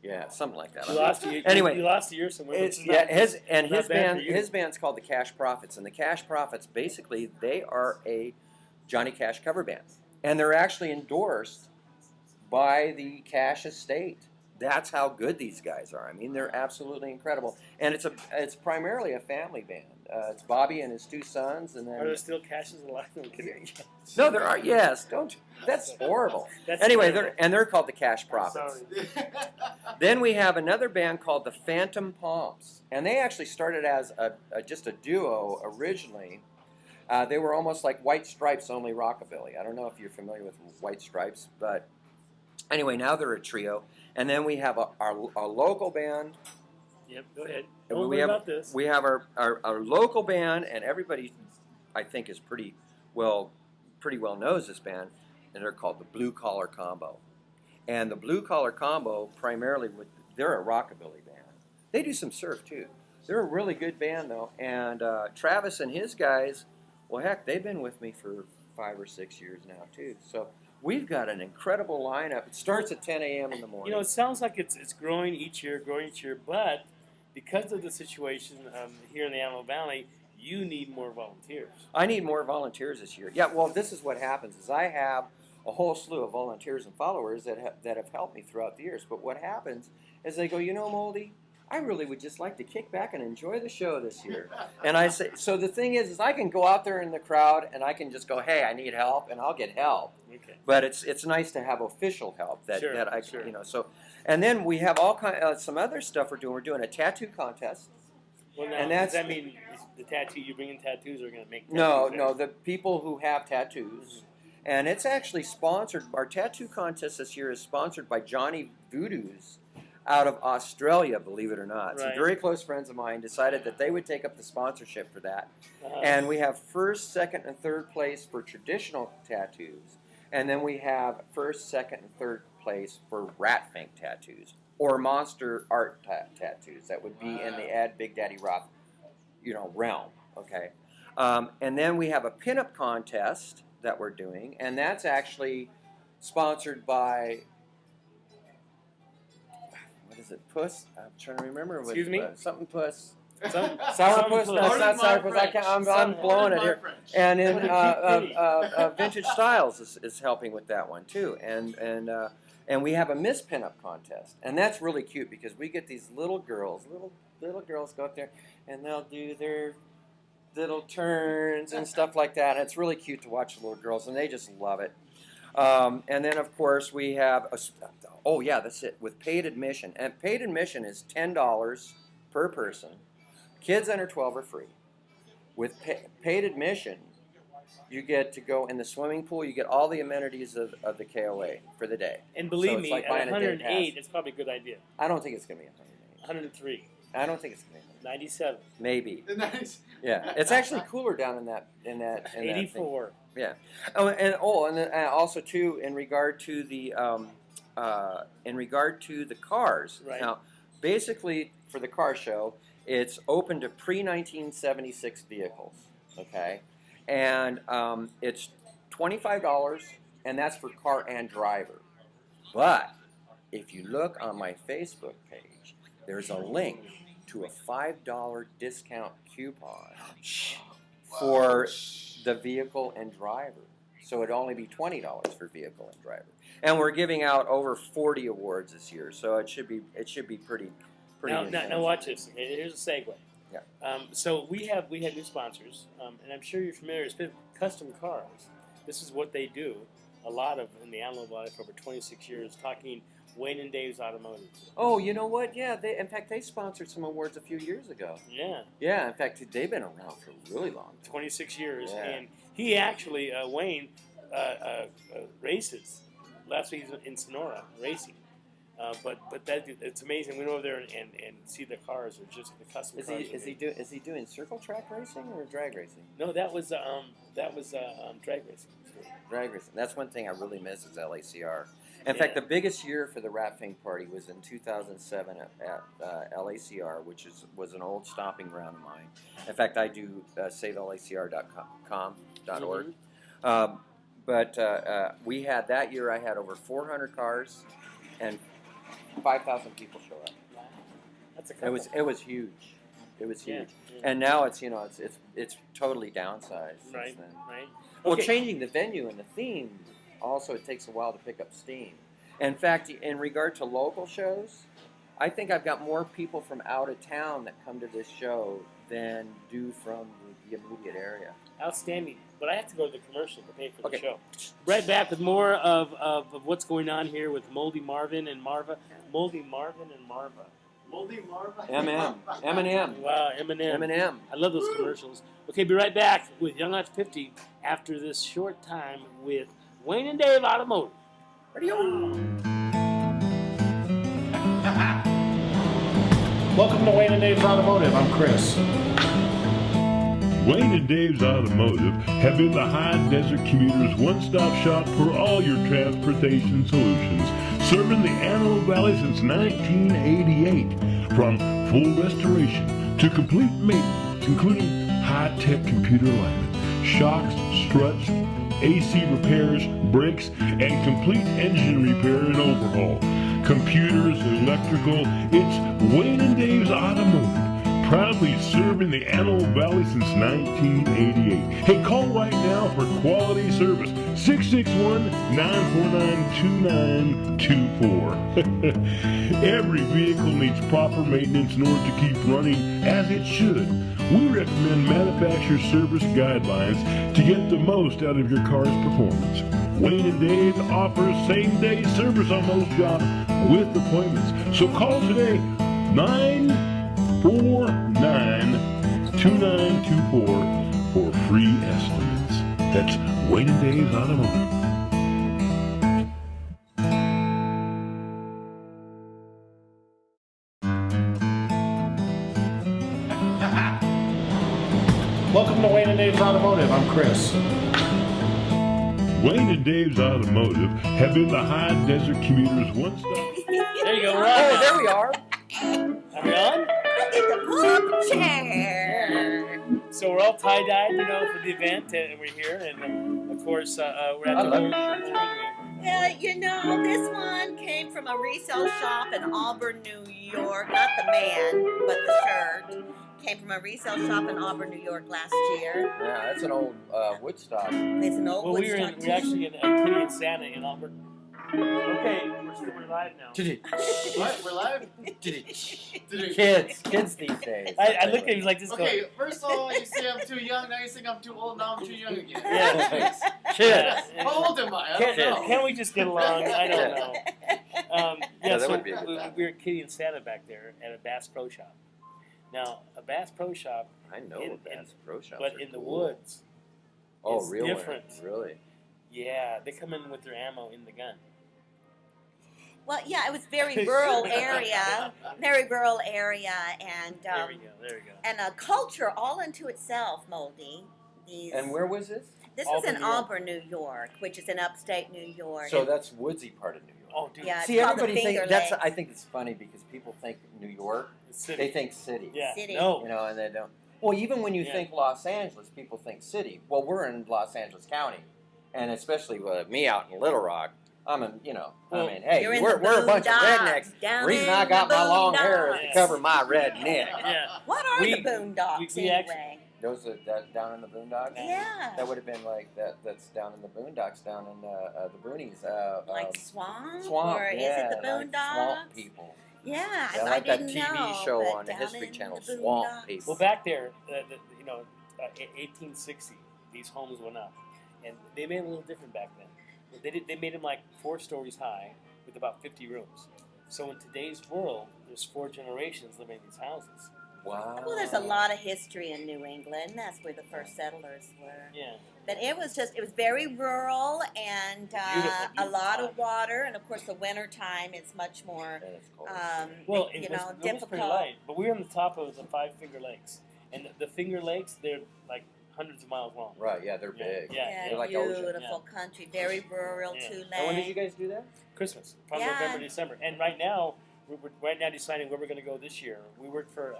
Yeah, something like that. You lost a year somewhere. His band's called the Cash Profits, and the Cash Profits basically they are a Johnny Cash cover band, and they're actually endorsed by the Cash estate. That's how good these guys are. I mean, they're absolutely incredible, and it's primarily a family band. It's Bobby and his 2 sons, and then Are there still Cashes alive? no, there are. Yes, don't. That's horrible. Anyway, they're called the Cash Profits. Then we have another band called the Phantom Palms, and they actually started as just a duo originally. They were almost like White Stripes, only rockabilly. I don't know if you're familiar with White Stripes, but anyway, now they're a trio. And then we have our local band. Yep, go ahead. And we have our local band, and everybody, I think, is pretty well knows this band, and they're called the Blue Collar Combo. And the Blue Collar Combo, primarily, they're a rockabilly band. They do some surf, too. They're a really good band, though. And Travis and his guys, well, heck, they've been with me for 5 or 6 years now, too. So we've got an incredible lineup. It starts at 10 a.m. in the morning. It sounds like it's growing each year, but because of the situation here in the Antelope Valley, you need more volunteers. I need more volunteers this year. Yeah, well, this is what happens is I have a whole slew of volunteers and followers that have helped me throughout the years. But what happens is they go, Moldy, I really would just like to kick back and enjoy the show this year. And I say, so the thing is I can go out there in the crowd and I can just go, hey, I need help, and I'll get help. Okay. But it's nice to have official help that I Sure. So, and then we have some other stuff we're doing. We're doing a tattoo contest. Well, now, And does that mean the tattoo you bring in tattoos are going to make tattoos? No, the people who have tattoos. And it's actually sponsored. Our tattoo contest this year is sponsored by Johnny Voodoo's out of Australia, believe it or not. Right. Some very close friends of mine decided that they would take up the sponsorship for that. Uh-huh. And we have first, second, and third place for traditional tattoos. And then we have first, second, and third place for rat fink tattoos or monster art tattoos. That would be in the Add Big Daddy Rock, realm. Okay. And then we have a pinup contest that we're doing, and that's actually sponsored by, what is it, Puss? I'm trying to remember. Excuse me? Something Puss. Sourpuss. Sourpuss. No, it's not Sourpuss. I'm blowing it here. And then Vintage Styles is helping with that one too. And we have a Miss Pinup contest, and that's really cute because we get these little girls go up there, and they'll do their little turns and stuff like that. And it's really cute to watch the little girls, and they just love it. And then, of course, we have that's it, with paid admission. And paid admission is $10 per person. Kids under 12 are free. With paid admission, you get to go in the swimming pool. You get all the amenities of the KOA for the day. And believe So it's me, like at buying a day 108, pass. it's probably a good idea. I don't think it's going to be 103, 108. I don't think it's going to be 97, maybe. Nice. Yeah, it's actually cooler down in that 84. That thing. Yeah. And also too, in regard to the cars. Right. Now, basically for the car show, it's open to pre-1976 vehicles. Okay, and it's $25, and that's for car and driver. But if you look on my Facebook page, there's a link to a $5 discount coupon for the vehicle and driver. So it'd only be $20 for vehicle and driver. And we're giving out over 40 awards this year, so it should be pretty. Now watch this. Okay, here's a segue. Yeah. So we have new sponsors, and I'm sure you're familiar. It's been Custom Cars. This is what they do. A lot of in the Antelope Valley for over 26 years. Talking Wayne and Dave's Automotive. Oh, you know what? Yeah, in fact, they sponsored some awards a few years ago. Yeah. Yeah, in fact, they've been around for a really long time. 26 years, Yeah. and he actually Wayne races. Last week he was in Sonora racing. But it's amazing. We go over there and see the cars, or just the custom cars. Is he doing circle track racing or drag racing? No, that was drag racing. Drag racing. That's one thing I really miss is LACR. In fact, the biggest year for the Rat Fink Party was in 2007 at LACR, which was an old stomping ground of mine. In fact, I do savelacr.org. But we had that year. I had over 400 cars, and 5,000 people show up. Wow. That's a couple. It was huge. It was huge. Yeah. And now it's it's totally downsized since Right. then. Right. Well, Okay. changing the venue and the theme also, it takes a while to pick up steam. In fact, in regard to local shows, I think I've got more people from out of town that come to this show than do from the immediate area. Outstanding. But I have to go to the commercial to pay for the Okay. show. Right back with more of what's going on here with Moldy Marvin and Marva. Moldy Marvin and Marva. Moldy Marva. Eminem. Wow, Eminem. Eminem. I love those commercials. Okay, be right back with Young Life 50 after this short time with Wayne and Dave Automotive. Welcome to Wayne and Dave's Automotive. I'm Chris. Wayne and Dave's Automotive have been the high desert commuter's one-stop shop for all your transportation solutions, serving the Antelope Valley since 1988. From full restoration to complete maintenance, including high-tech computer alignment, shocks, struts, AC repairs, brakes, and complete engine repair and overhaul. Computers, electrical, it's Wayne and Dave's Automotive. Proudly serving the Antelope Valley since 1988. Hey, call right now for quality service. 661-949-2924. Every vehicle needs proper maintenance in order to keep running as it should. We recommend manufacturer service guidelines to get the most out of your car's performance. Wayne and Dave offers same-day service on those jobs with appointments. So call today, 949-2924 for free estimates. That's Wayne and Dave's Automotive. Welcome to Wayne and Dave's Automotive. I'm Chris. Wayne and Dave's Automotive have been the high desert commuters one-stop. There you go. We're on. Oh, now. there we are. Are we on? In the poop chair. So we're all tie-dyed, for the event, and we're here, and of course, we're at the. This one came from a resale shop in Auburn, New York. Not the man, but the shirt. Came from a resale shop in Auburn, New York last year. Yeah, that's an old Woodstock. It's an old Well, Woodstock. we're actually in Kitty and Santa in Auburn. Okay, we're live now. What? We're live? Kids these days. I looked at him like this. Okay, first of all, you say I'm too young, now you think I'm too old, now I'm too young again. Yeah. Kids. How old am I? I don't know. Can we just get along? I don't know. that So would be a good time. we were at Kitty and Santa back there at a Bass Pro Shop. Now, a Bass Pro Shop, I know in- a Bass Pro Shops but are in the cool. woods. Oh, it's real different. ones, really? Yeah, they come in with their ammo in the gun. Well, yeah, it was very rural area, and There we go. There we go. and a culture all into itself, Moldy. And where was this? This was Auburn, in New York. Auburn, New York, which is in upstate New York. So that's woodsy part of New York. Oh, dude. Yeah, See, it's called the everybody Finger thinks that's. Lakes. I think it's funny because people think New York, It's city. they think city. Yeah. City. No. And they don't. Well, even when you Yeah. think Los Angeles, people think city. Well, we're in Los Angeles County, and especially me out in Little Rock. Well, hey, You're in we're the a bunch of boondocks, rednecks. down The reason in I got the my long hair is boondocks. to cover my red neck. Yeah. What are We- the boondocks we anyway? Those are down in the boondocks. Yeah. That would have been like that. That's down in the boondocks, down in the boonies. Like swamp? swamp. Or yeah, is it the like boondocks? swamp people. Yeah, Yeah, I like that didn't TV know, show but on the down History in Channel, the Swamp boondocks. People. Well, back there, 1860, these homes went up, and they made it a little different back then. They made them like 4 stories high with about 50 rooms. So in today's world, there's 4 generations living in these houses. Wow. Well, there's a lot of history in New England. That's where the first settlers were. Yeah. But it was very rural and Beautiful, a lot beautiful. of water. And of course, the winter time it's much more, That is cool. Well, it was pretty difficult. light, but we were on the top of the 5 Finger Lakes, and the Finger Lakes, they're like hundreds of miles long. Right, yeah, they're Yeah, big. yeah. They're like beautiful ocean. country, very rural, Yeah. 2 And when did you lanes. guys do that? Christmas, probably Yeah. November, December, and right now we're deciding where we're going to go this year. We work for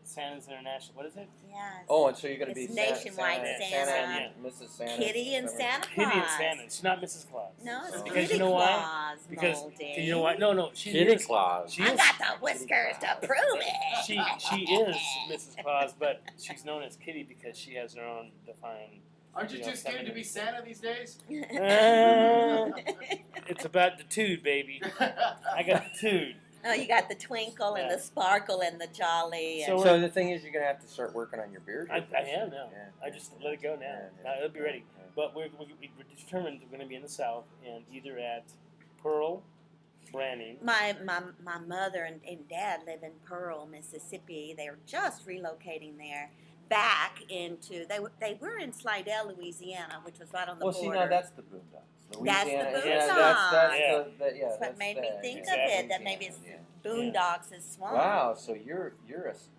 Santa's International. What is it? Yes. Oh, and so you're going to be It's nationwide Santa, Santa. Mrs. Santa. Kitty and Santa Claus. Kitty and Santa. She's not Mrs. Claus. No, it's Oh. Because Kitty you know why? Claus, Because Moldy. you know what? No, she Kitty is. Claus. She I is. got the whiskers to prove it. She is Mrs. Claus, but she's known as Kitty because she has her own defined. Aren't you too scared to be Santa these days? It's about the tood, baby. I got the tood. Oh, you got the twinkle and Yeah. the sparkle and the jolly. And So So the thing is, you're going to have to start working on your beard. I here am now. Yeah. I just let it go now. Yeah, Now it'll be ready. Yeah. But we're determined we're going to be in the South and either at Pearl, Branning. my mother and dad live in Pearl, Mississippi. They're just relocating there back into they were in Slidell, Louisiana, which was right on the Well, border. see, now that's the boondocks. That's the Louisiana, boondocks. Yeah, that's Yeah. That's what made me think Exactly. of it. That maybe it's Yeah. boondocks is swamp. Wow, so you're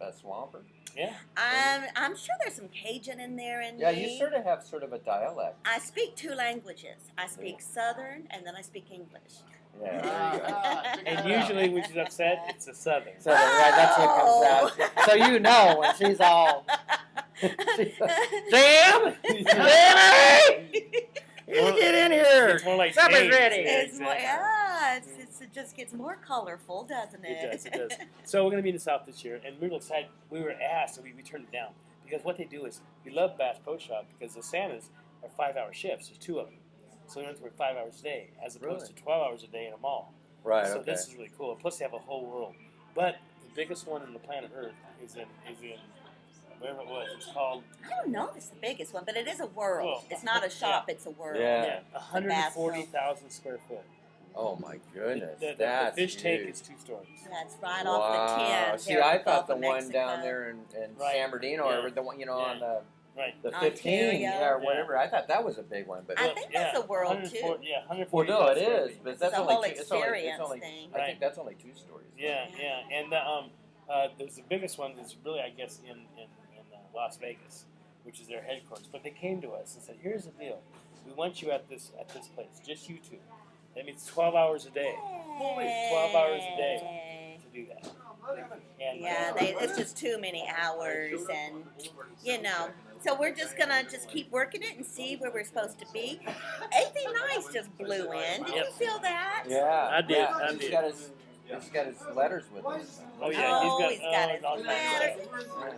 a swamper? Yeah. I'm sure there's some Cajun in there in Yeah, me. you sort of have sort of a dialect. I speak 2 languages. I speak Southern and then I speak English. Yeah, there you go. And usually when she's upset, it's a Southern. So right, that's what comes out. So you know when she's all Sam, you get in here. It's more like Supper's James. ready. Yeah, It's more, exactly. it just gets more colorful, doesn't it? It does. So we're going to be in the South this year, and we're real excited. We were asked, so we turned it down because what they do is we love Bass Pro Shop because the Santas are 5-hour shifts. There's 2 of them, so they have to work 5 hours a day as opposed Really? to 12 hours a day in a mall. Right. So Okay. this is really cool. Plus, they have a whole world. But the biggest one on the planet Earth is in wherever it was. It's called I don't know if it's the biggest one, but it is a world. Well, It's not a shop, it's a world. Yeah. 140,000 square foot. Oh my goodness. The That's fish tank huge. is 2 stories. That's right off the Wow. 10. See, there I in the thought Gulf the of one down Mexico. there in Right. San Bernardino, Yeah. or the one, Yeah. on the Right. 15, Ontario. or whatever. I thought that was a big one, but I think that's a world, too. Yeah, well, 140. no, it is. But It's that's a only whole two, it's only, experience thing. I Right. think that's only 2 stories. Yeah, and there's the biggest one that's really, I guess, in Las Vegas, which is their headquarters. But they came to us and said, "Here's the deal. We want you at this place, just you two. That means 12 hours a day. 12 hours a day to do that." And, Yeah, it's just too many hours, and so we're just gonna keep working it and see where we're supposed to be. AV Nice just blew in. Did you feel that? Yeah, I did, Yeah. I He's did. got his letters with him. Oh yeah, He's got his all kinds of letters.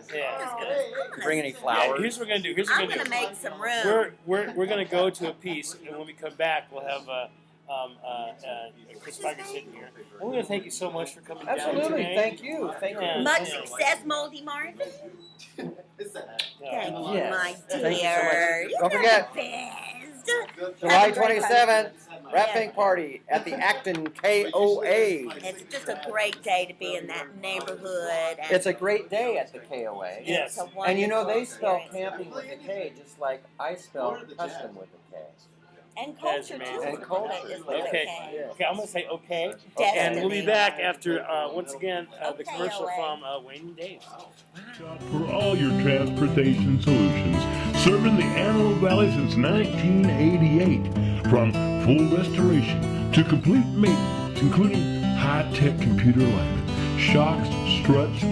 stuff. Yeah. I'm gonna, Bring any Yeah, flowers? here's what we're gonna do. I'm gonna make some room. We're gonna go to a piece, and when we come back, we'll have Chris Parker sitting here. And we're gonna thank you so much for coming down Absolutely. today. Thank you. Thank Yeah. you. Much success, Moldy Marvin. Yeah. Thank you, Yes. my Thank you so dear. much. You're Don't the forget, best. July Have a great 27th, wrapping party at the Acton KOA. It's just a great day to be in that neighborhood. And It's a great day at the KOA. Yes. it's a And you know, wonderful they spell experience. camping with a K just like I spell custom with a K. And That's culture, amazing. too. And culture. Is with Okay. okay. Okay, I'm gonna say okay, Destiny. and we'll be back after once again the Okay, commercial OA. from Wayne and Dave. Shop for all your transportation solutions, serving the Antelope Valley since 1988. From full restoration to complete maintenance, including high-tech computer alignment, shocks, struts,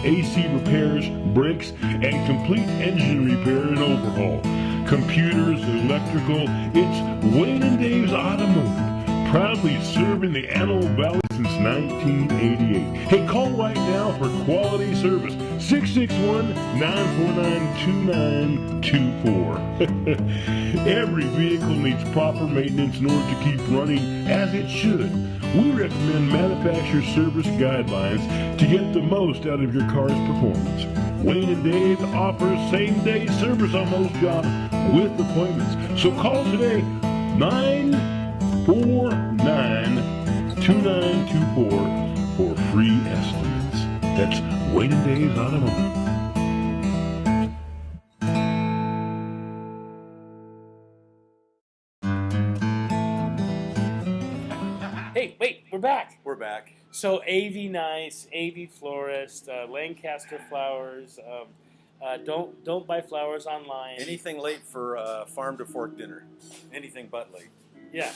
AC repairs, brakes, and complete engine repair and overhaul. Computers, electrical, it's Wayne and Dave's Automotive, proudly serving the Antelope Valley since 1988. Hey, call right now for quality service. 661-949-2924. Every vehicle needs proper maintenance in order to keep running as it should. We recommend manufacturer service guidelines to get the most out of your car's performance. Wayne and Dave offers same-day service on most jobs with appointments. So call today, 949-2924 for free estimates. That's Wayne and Dave's Automotive. Hey, wait, we're back. We're back. So AV Nice, AV Florist, Lancaster Flowers. Don't buy flowers online. Anything late for farm to fork dinner. Anything but late. Yeah.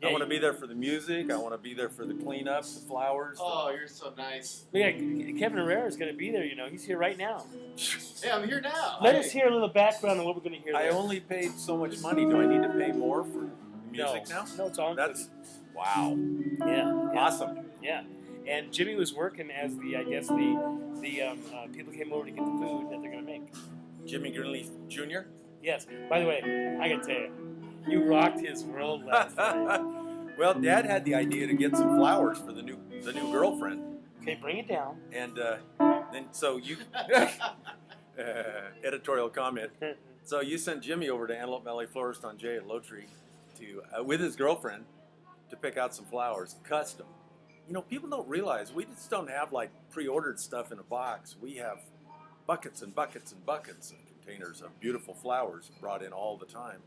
I want to be there for the music. I want to be there for the cleanup, the flowers. Oh, you're so nice. Yeah, Kevin Herrera is going to be there. He's here right now. Hey, I'm here now. Let us hear a little background on what we're going to hear. I there. only paid so much money. Do I need to pay more for music now? No, it's all included. That's wow. Yeah. Awesome. Yeah. And Jimmy was working as the people came over to get the food that they're going to make. Jimmy Greenleaf Jr. Yes. By the way, I got to tell you, you rocked his world last night. Well, Dad had the idea to get some flowers for the new girlfriend, Okay, bring it down. and then so you editorial comment. So you sent Jimmy over to Antelope Valley Florist on J at Low Tree to with his girlfriend to pick out some flowers, custom. People don't realize we just don't have like pre-ordered stuff in a box. We have buckets and buckets and buckets of containers of beautiful flowers brought in all the time,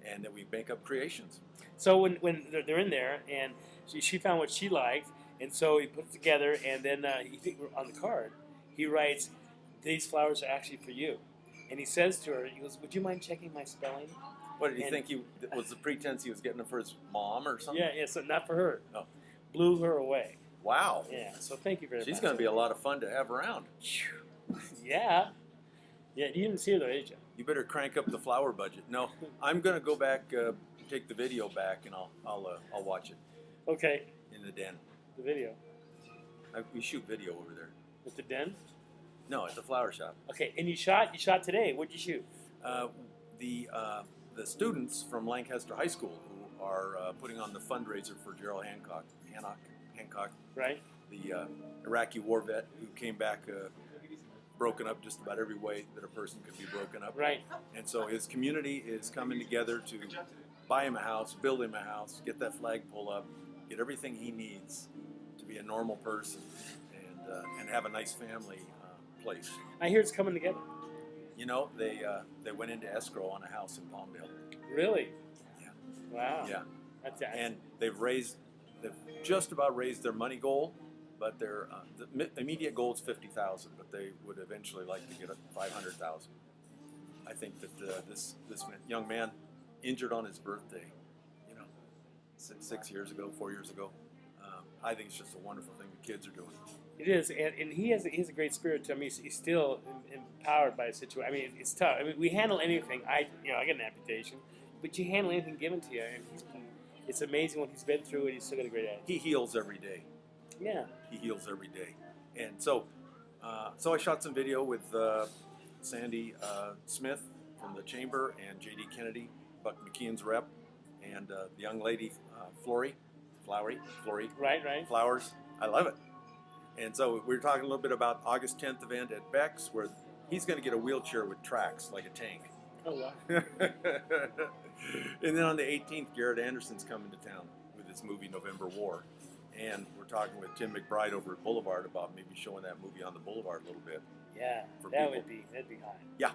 and then we make up creations. So when they're in there, and she found what she liked, and so he put it together, and then on the card, he writes, "These flowers are actually for you." And he says to her, he goes, "Would you mind checking my spelling?" What did he And- think was the pretense he was getting them for his mom or something? Yeah, so not for her. Oh. Blew her away. Wow. Yeah, so thank you very much. She's going to be a lot of fun to have around. Yeah. Yeah, you didn't see her though, did you? You better crank up the flower budget. No, I'm going to go back, take the video back, and I'll watch it Okay, in the den. the video. We shoot video over there. With the den? No, at the flower shop. Okay, and you shot today. What'd you shoot? The the students from Lancaster High School who are putting on the fundraiser for Gerald Hancock, Right. the Iraqi war vet who came back broken up just about every way that a person could be broken up. Right. And so his community is coming together to buy him a house, build him a house, get that flagpole up, get everything he needs to be a normal person and have a nice family place. I hear it's coming together. You know, they went into escrow on a house in Palmdale. Really? Yeah. Wow. Yeah. That's And they've just about raised their money goal, but their the immediate goal is $50,000, but they would eventually like to get $500,000. I think that this young man injured on his birthday, you know, 4 years ago. I think it's just a wonderful thing the kids are doing. It is, and he has a great spirit to him. He's still empowered by the situation. I mean, it's tough. I mean, we handle anything. I got an amputation, but you handle anything given to you, and it's amazing what he's been through, and he's still got a great attitude. He heals every day. Yeah. He heals every day, and so I shot some video with Sandy Smith from the Chamber and J.D. Kennedy, Buck McKeon's rep, and the young lady Flory. Right. Flowers. I love it. And so we were talking a little bit about August 10th event at Beck's, where he's going to get a wheelchair with tracks like a tank. Oh, wow. And then on the 18th, Garrett Anderson's coming to town with his movie November War. And we're talking with Tim McBride over at Boulevard about maybe showing that movie on the Boulevard a little bit. Yeah, that'd be high. Yeah.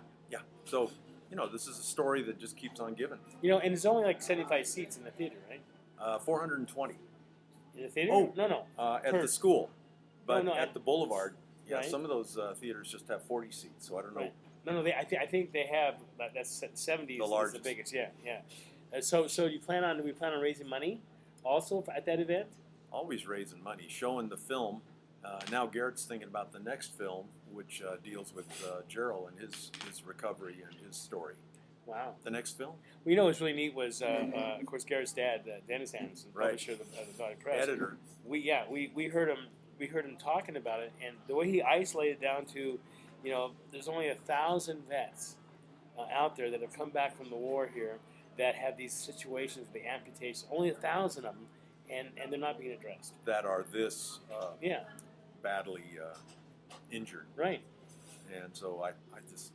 So, this is a story that just keeps on giving. And there's only like 75 seats in the theater, right? 420. In the theater? Oh, no. At the school. But no, at the Boulevard, right. Some of those theaters just have 40 seats, so I don't know. Right. No, I think they have, that's 70 The is largest. the biggest, yeah. So do we plan on raising money also at that event? Always raising money, showing the film. Now Garrett's thinking about the next film, which deals with Gerald and his recovery and his story. Wow. The next film? Well, what's really neat was, of course, Garrett's dad, Dennis Anderson, Right. publisher of the Valley Press. Editor. We heard him talking about it, and the way he isolated down to, there's only 1,000 vets out there that have come back from the war here that have these situations, the amputations, only 1,000 of them, and they're not being addressed. That are this badly injured. Right. And so I just,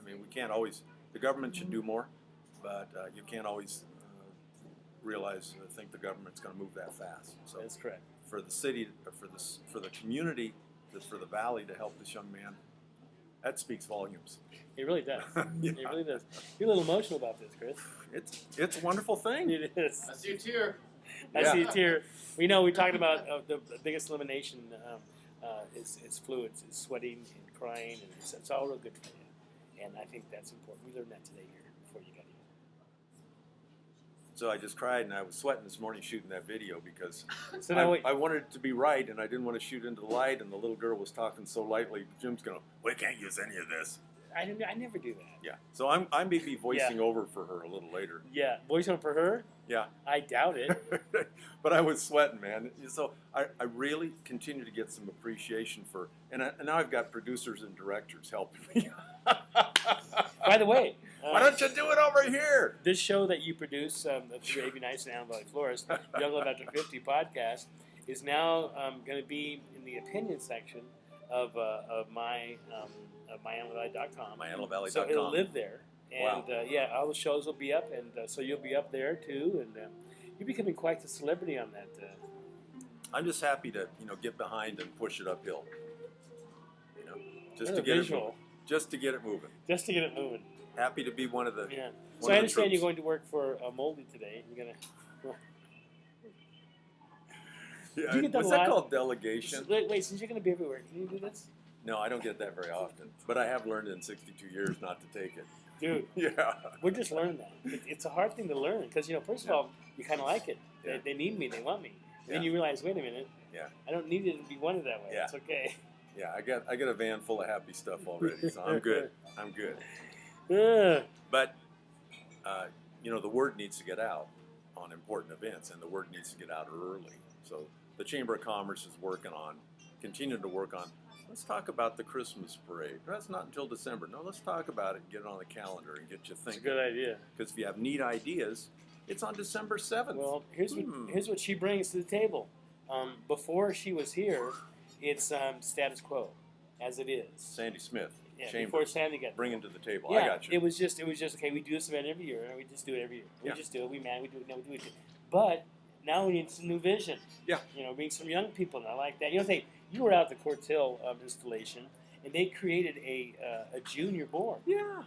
we can't always, the government should do more, but you can't always think the government's going to move that fast. So That's correct. For the city, for the community, for the valley to help this young man, that speaks volumes. It really does. Yeah. It really does. You're a little emotional about this, Chris. It's a wonderful thing. It is. I see a tear. I see a tear. We know we talked about the biggest elimination is fluids, is sweating and crying, and it's all real good for you. And I think that's important. We learned that today here before you got here. So I just cried, and I was sweating this morning shooting that video because So now wait. I wanted it to be right, and I didn't want to shoot into the light, and the little girl was talking so lightly. Jim's going, we can't use any of this. I never do that. Yeah. So I may be voicing over for her a little later. Yeah, voice over for her? Yeah. I doubt it. But I was sweating, man. So I really continue to get some appreciation for, and now I've got producers and directors helping me. By the way, why don't you do it over here? This show that you produce, the AV Nice and Antelope Valley Florist, Young Love After 50 podcast, is now going to be in the opinion section of myantlervalley.com. myantlervalley.com. So it'll live there. And Wow. all the shows will be up, and so you'll be up there too, and you're becoming quite the celebrity on that. I'm just happy to get behind and push it uphill. Just What to a get visual. just to get it moving. Just to get it moving. Happy to be one of the. Yeah. one So of I the understand you're troops. going to work for Moldy today. You're gonna. Yeah, you get that what's a that lot? called? Delegation? Wait, since you're going to be everywhere, can you do this? No, I don't get that very often. But I have learned in 62 years not to take it. Dude, Yeah. we're just learning that. It's a hard thing to learn because, first of all, you kind of like it. Yeah. They need me. They want me. Then Yeah. you realize, wait a minute. Yeah. I don't need it to be wanted that way. Yeah. It's okay. Yeah, I got a van full of happy stuff already, so I'm good. I'm good. Ugh. But the word needs to get out on important events, and the word needs to get out early. So the Chamber of Commerce is continuing to work on Let's talk about the Christmas parade. That's not until December. No, let's talk about it and get it on the calendar and get you It's a thinking. good idea. Because if you have neat ideas, it's on December 7th. Well, here's what she brings to the table. Before she was here, it's status quo, as it is. Sandy Smith. Yeah, Chambers. before Sandy got Bring him to the table. Yeah, I got you. it was just okay. We do this event every year, and we just do it every year. We Yeah. just do it. We do it. No, we do it. But now we need some new vision. Yeah. Bring some young people, and I like that. You were out at the Quartz Hill installation, and they created a junior board. Yeah.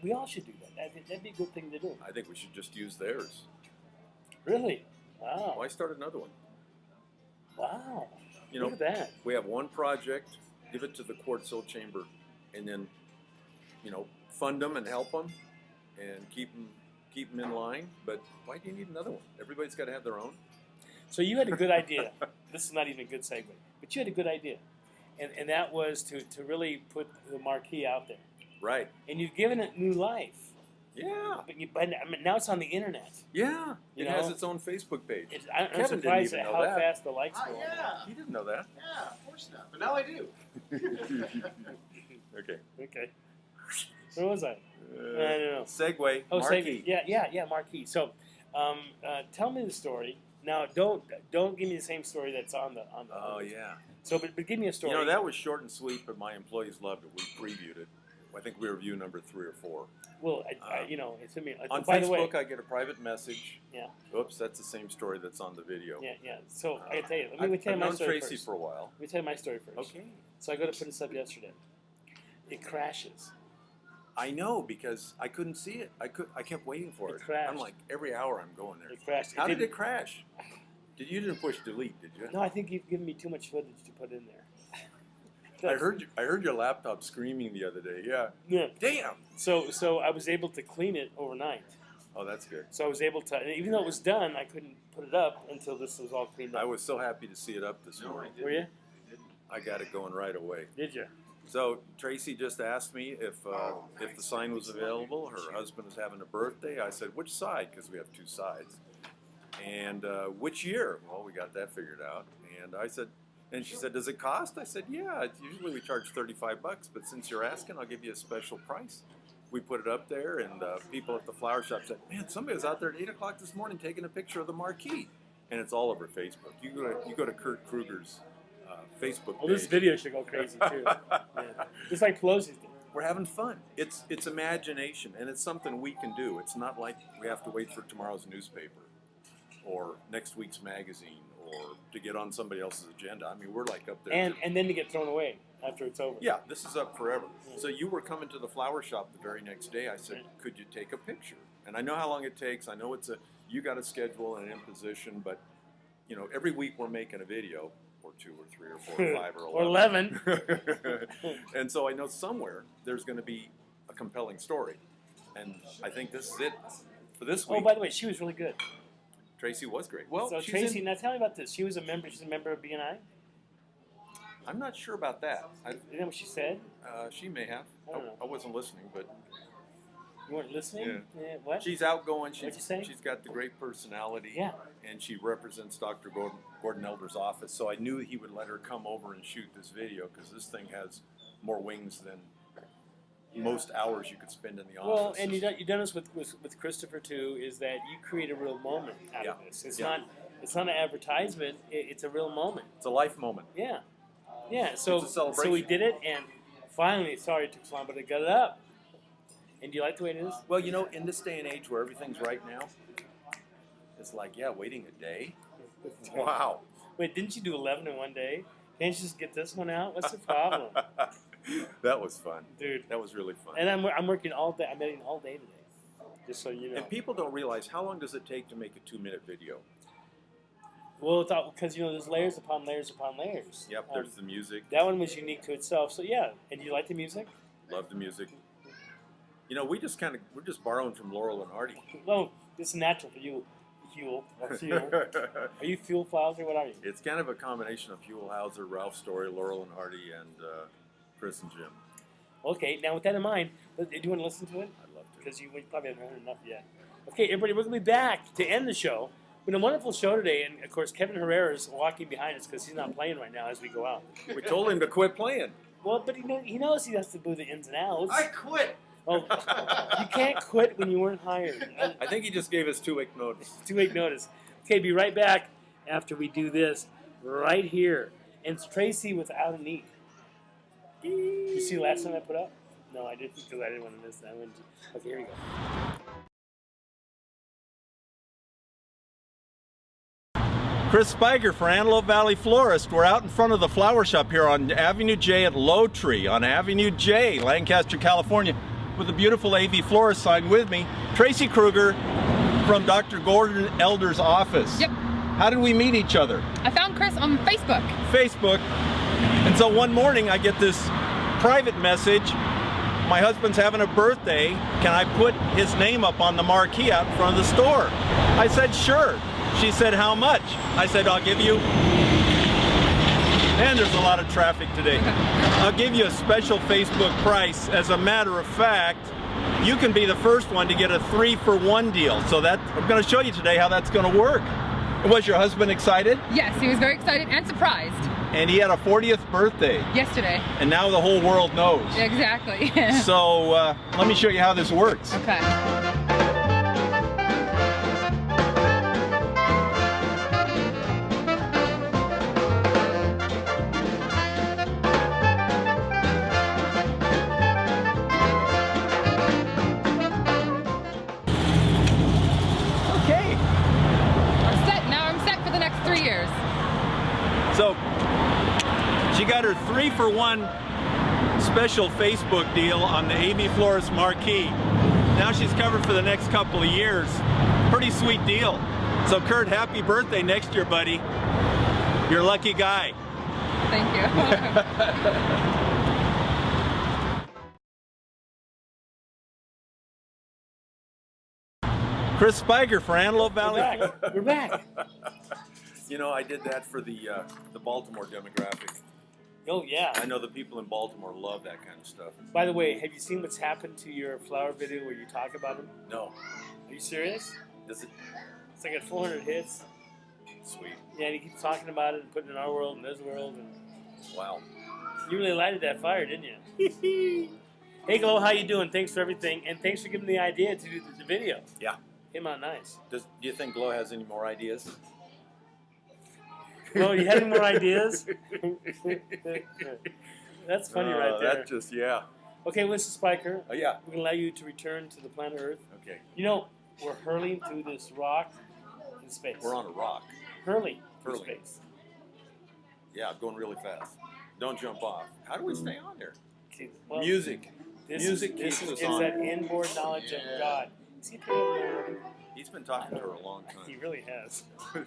We all should do that. That'd be a good thing to do. I think we should just use theirs. Really? Wow. Why start another one? Wow. You know, Look at that. we have one project, give it to the Quartz Hill Chamber, and then, fund them and help them, and keep them in line. But why do you need another one? Everybody's got to have their own. So you had a good idea. This is not even a good segue, but you had a good idea, and that was to really put the marquee out there. Right. And you've given it new life. Yeah. But now it's on the internet. Yeah. You It has know? its own Facebook page. I'm Kevin surprised didn't at even how know that. fast the likes go. Yeah. You didn't know that. Yeah, of course not. But now I do. Okay. Okay. Where was I? I don't know. Segue. Oh, Marquee. Segue. Yeah, marquee. So, tell me the story. Now, don't give me the same story that's on the. Oh yeah. So, but give me a story. That was short and sweet, but my employees loved it. We previewed it. I think we were view number 3 or 4. Well, it's me. On By the way, Facebook, I get a private message. Yeah. Oops, that's the same story that's on the video. Yeah. So I can tell you. Let me tell you I've my known story Tracy first. for a while. Let me tell you my story first. Okay. So I go to put this up yesterday. It crashes. I know because I couldn't see it. I kept waiting for It it. crashed. I'm like every hour I'm going there. It crashed. How did it crash? You didn't push delete, did you? No, I think you've given me too much footage to put in there. I heard your laptop screaming the other day. Yeah. Yeah. Damn. So I was able to clean it overnight. Oh, that's good. So I was able to, even though it was done, I couldn't put it up until this was all cleaned up. I was so happy to see it up this morning. Were you? I got it going right away. Did you? So Tracy just asked me if the sign was available. Her husband was having a birthday. I said, which side? Because we have 2 sides. And which year? Well, we got that figured out. And she said, does it cost? I said, yeah. Usually we charge $35, but since you're asking, I'll give you a special price. We put it up there, and people at the flower shop said, man, somebody was out there at 8 o'clock this morning taking a picture of the marquee. And it's all over Facebook. You go to Kurt Kruger's Facebook page. Well, this video should go crazy too. Yeah. Just like Pelosi's did. We're having fun. It's imagination, and it's something we can do. It's not like we have to wait for tomorrow's newspaper or next week's magazine or to get on somebody else's agenda. I mean, we're like up there. And then to get thrown away after it's over. Yeah, this is up forever. So you were coming to the flower shop the very next day. I said, could you take a picture? And I know how long it takes. I know you got a schedule and an imposition, but every week we're making a video. Or 2 or 3 or 4 or 5 or 11. Or 11. And so I know somewhere there's going to be a compelling story. And I think this is it for this week. Oh, by the way, she was really good. Tracy was great. Well, so Tracy, now tell me about this. She's a member of BNI? I'm not sure about that. You know what she said? She may have. I don't know. I wasn't listening, but you weren't listening? Yeah. What? She's outgoing. What'd you say? She's got the great personality. Yeah. And she represents Dr. Gordon Elder's office, so I knew he would let her come over and shoot this video because this thing has more wings than most hours you could spend in the office. Well, and you've done this with Christopher too. Is that you create a real moment out of this? It's not an advertisement. It's a real moment. It's a life moment. Yeah. So It's a celebration. So we did it, and finally, sorry it took so long, but I got it up. And do you like the way it is? Well, in this day and age where everything's right now, it's like, waiting a day? Wow. Wait, didn't you do 11 in one day? Can't you just get this one out? What's the problem? That was fun. Dude. That was really fun. And I'm working all day. I'm editing all day today. Just so you know. And people don't realize, how long does it take to make a 2-minute video? Well, because there's layers upon layers upon layers. Yep, there's the music. That one was unique to itself. So yeah. And do you like the music? Love the music. We're just borrowing from Laurel and Hardy. No, this is natural for you. Fuel. Are you Fuel Flowers or what are you? It's kind of a combination of Fuel Hauser, Ralph Story, Laurel and Hardy, and Chris and Jim. Okay, now with that in mind, do you want to listen to it? I'd love to. Because you probably haven't heard enough yet. Okay, everybody, we're going to be back to end the show Been a wonderful show today, and of course Kevin Herrera is walking behind us because he's not playing right now as we go out. We told him to quit playing. Well, but he knows he has to do the ins and outs. I quit. Oh, you can't quit when you weren't hired. I think he just gave us 2-week notice. 2-week notice. Okay, be right back after we do this right here. And it's Tracy without a knee. You see the last time I put up? No, I didn't because I didn't want to miss that one. Okay, here we go. Chris Spiker for Antelope Valley Florist. We're out in front of the flower shop here on Avenue J at Low Tree on Avenue J, Lancaster, California, with a beautiful AV Florist sign with me. Tracy Kruger from Dr. Gordon Elder's office. Yep. How did we meet each other? I found Chris on Facebook. Facebook. And so one morning I get this private message. My husband's having a birthday. Can I put his name up on the marquee out in front of the store? I said, sure. She said, how much? I said, I'll give you, and there's a lot of traffic today. I'll give you a special Facebook price. As a matter of fact, you can be the first one to get a 3-for-1 deal. So that I'm going to show you today how that's going to work. Was your husband excited? Yes, he was very excited and surprised. And he had a 40th birthday. Yesterday. And now the whole world knows. Exactly. So let me show you how this works. Okay. So she got her 3-for-1 special Facebook deal on the AV Florist marquee. Now she's covered for the next couple of years. Pretty sweet deal. So Kurt, happy birthday next year, buddy. You're a lucky guy. Thank you. Chris Spiker for Antelope Valley. We're back. You know, I did that for the Baltimore demographic. Oh, yeah. I know the people in Baltimore love that kind of stuff. By the way, have you seen what's happened to your flower video where you talk about him? No. Are you serious? Does it? It's like at 400 hits. Sweet. Yeah, and he keeps talking about it and putting it in our world and his world. And wow. You really lighted that fire, didn't you? Hey, Glow, how you doing? Thanks for everything. And thanks for giving me the idea to do the video. Yeah. Came out nice. Do you think Glow has any more ideas? Well, you had any more ideas? That's funny right there. That just, yeah. Okay, Mr. Spiker. Yeah. We're going to allow you to return to the planet Earth. Okay. You know, we're hurling through this rock in space. We're on a rock. Hurling through space. Yeah, going really fast. Don't jump off. How do we stay on there? See, well, Music. Music keeps us on. That inboard knowledge of God. See, he's been talking to her a long time. He really has. You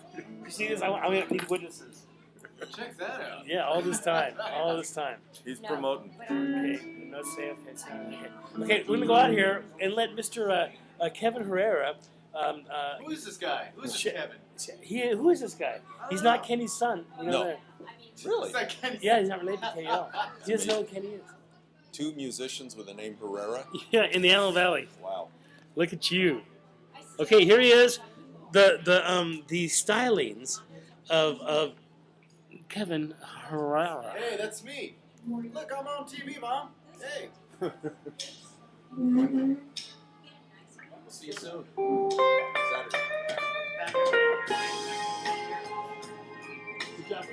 see this? I'm going to need witnesses. Check that out. Yeah, all this time. All this time. He's promoting. Okay. No say, okay. Okay, we're going to go out here and let Mr. Kevin Herrera. Who is this guy? Who is this Kevin? Who is this guy? He's not Kenny's son. You know that? Really? Yeah, he's not related to Kenny at all. He doesn't know who Kenny is. 2 musicians with the name Herrera? Yeah, in the Antelope Valley. Wow. Look at you. Okay, here he is. The stylings of Kevin Herrera. Hey, that's me. Look, I'm on TV, Mom. Hey. We'll see you soon. Saturday. Good job,